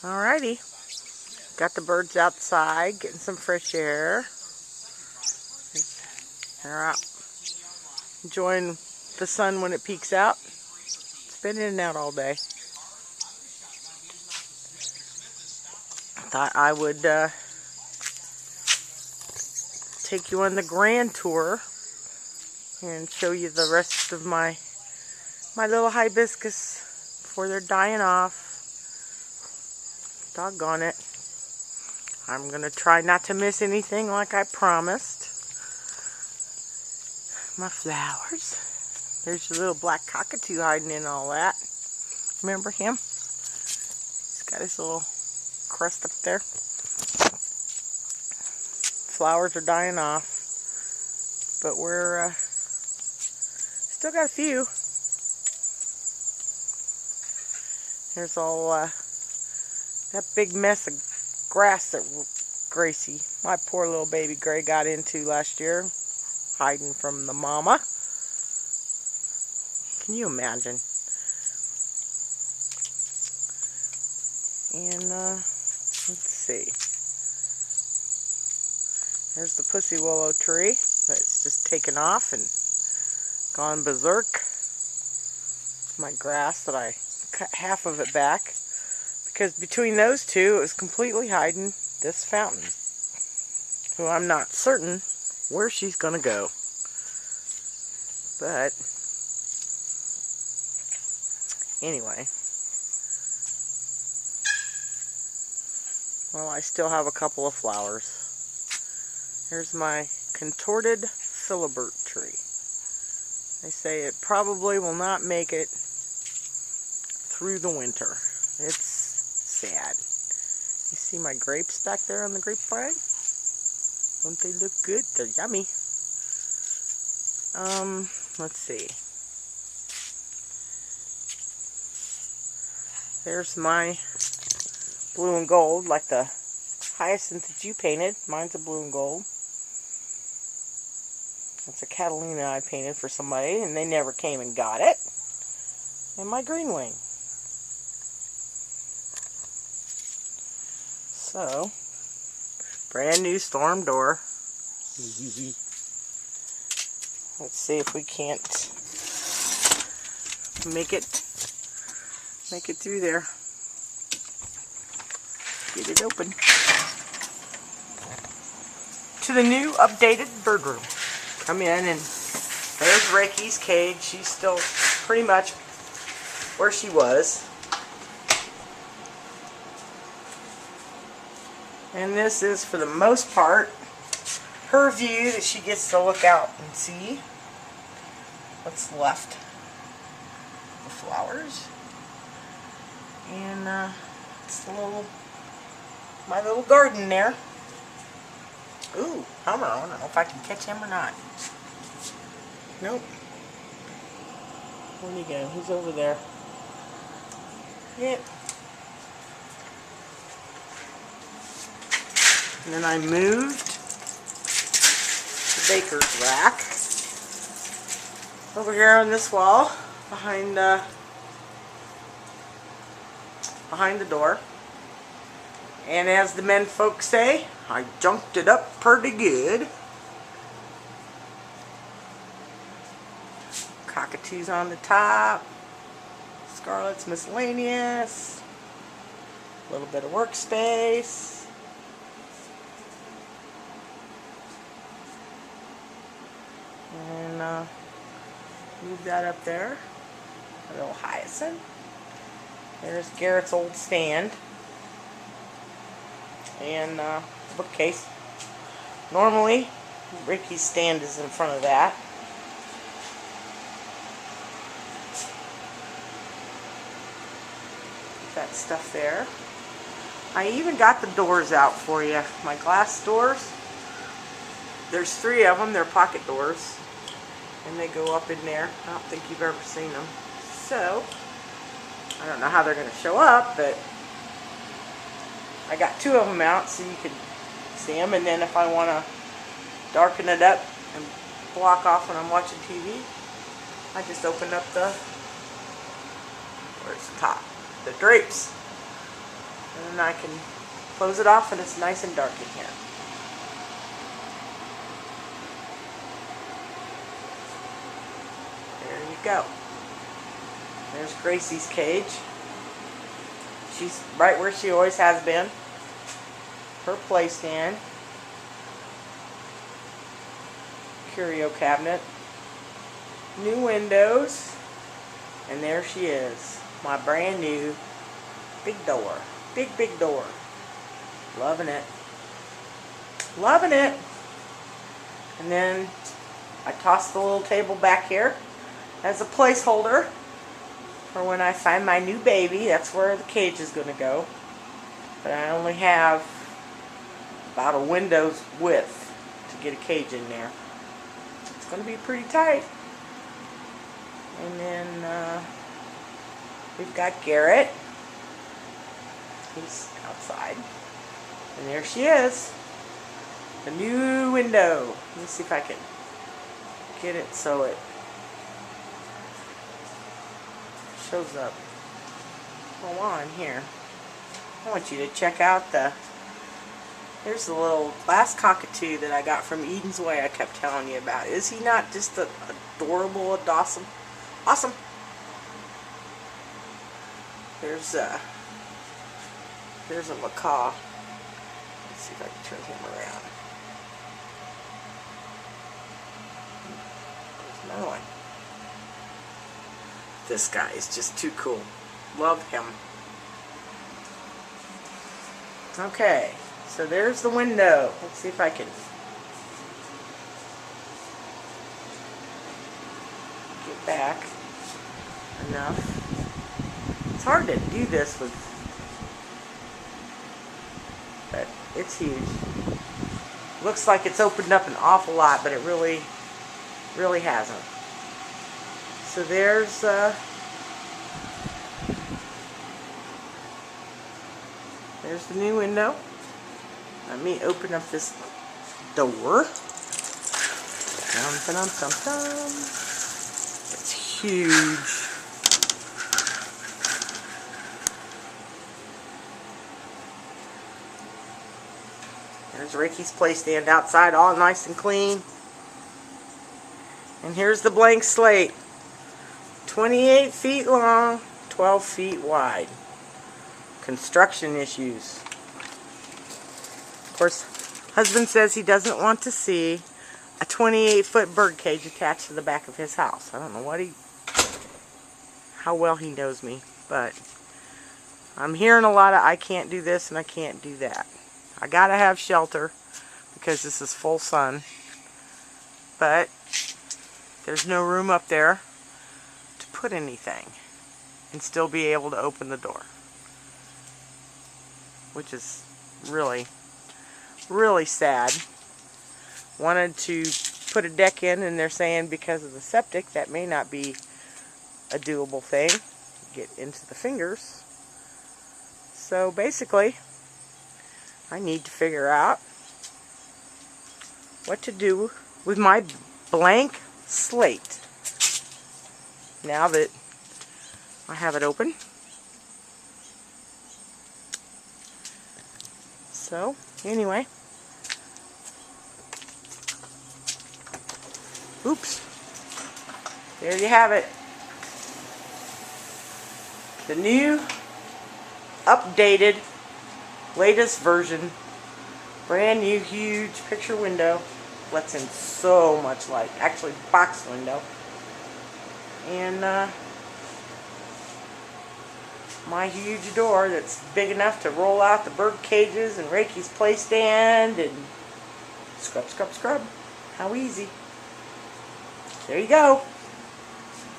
Alrighty, got the birds outside getting some fresh air. They're out enjoying the sun when it peeks out. It's been in and out all day. Thought I would take you on the grand tour and show you the rest of my little hibiscus before they're dying off. Doggone it. I'm gonna try not to miss anything like I promised. My flowers. There's your little black cockatoo hiding in all that. Remember him? He's got his little crust up there. Flowers are dying off, but we're still got a few. There's all that big mess of grass that Gracie, my poor little baby Gray, got into last year, hiding from the mama. Can you imagine? And let's see. There's the pussy willow tree that's just taken off and gone berserk. My grass that I cut half of it back, because between those two it was completely hiding this fountain, who I'm not certain where she's gonna go. But anyway, well, I still have a couple of flowers. Here's my contorted filibert tree. They say it probably will not make it through the winter. It's sad. You see my grapes back there on the grapevine? Don't they look good? They're yummy. Let's see. There's my blue and gold, like the hyacinth that you painted. Mine's a blue and gold. That's a Catalina I painted for somebody, and they never came and got it. And my green wing. So, brand new storm door. Let's see if we can't make it through there. Get it open. To the new updated bird room. Come in, and there's Ricky's cage. She's still pretty much where she was. And this is, for the most part, her view that she gets to look out and see what's left. The flowers. And it's my little garden there. Ooh, Hummer. I don't know if I can catch him or not. Nope. Where'd he go? He's over there. Yep. And then I moved the baker's rack over here on this wall behind the door. And as the men folks say, I junked it up pretty good. Cockatoos on the top. Scarlet's miscellaneous. A little bit of workspace. And move that up there. A little hyacinth. There's Garrett's old stand. And bookcase. Normally, Ricky's stand is in front of that. That stuff there. I even got the doors out for you. My glass doors. There's 3 of them. They're pocket doors. And they go up in there. I don't think you've ever seen them. So, I don't know how they're going to show up, but I got 2 of them out so you can see them. And then if I want to darken it up and block off when I'm watching TV, I just open up the, where's the top? The drapes. And and I can close it off and it's nice and dark in here. There you go. There's Gracie's cage. She's right where she always has been. Her play stand. Curio cabinet. New windows. And there she is. My brand new big door. Big door. Loving it. Loving it. And then I tossed the little table back here as a placeholder for when I find my new baby. That's where the cage is going to go. But I only have about a window's width to get a cage in there. It's going to be pretty tight. And then we've got Garrett. He's outside. And there she is. The new window. Let me see if I can get it so it shows up. Go on here. I want you to check out here's the little glass cockatoo that I got from Eden's Way I kept telling you about. Is he not just adorable, awesome? Awesome. There's a macaw. Let's see if I can turn him around. There's another one. This guy is just too cool. Love him. Okay, so there's the window. Let's see if I can get back enough. It's hard to do this with, but it's huge. Looks like it's opened up an awful lot, but it really hasn't. So there's the new window. Let me open up this door. Dum, dum, dum, dum. It's huge. There's Ricky's play stand outside, all nice and clean. And here's the blank slate. 28 feet long, 12 feet wide. Construction issues. Of course, husband says he doesn't want to see a 28-foot bird cage attached to the back of his house. I don't know how well he knows me, but I'm hearing a lot of I can't do this and I can't do that. I gotta have shelter because this is full sun, but there's no room up there to put anything and still be able to open the door, which is really sad. Wanted to put a deck in, and they're saying because of the septic that may not be a doable thing. Get into the fingers. So basically I need to figure out what to do with my blank slate now that I have it open. So anyway, oops, there you have it. The new, updated, latest version, brand new huge picture window, lets in so much light, actually box window, and my huge door that's big enough to roll out the bird cages and Ricky's play stand and scrub. How easy. There you go.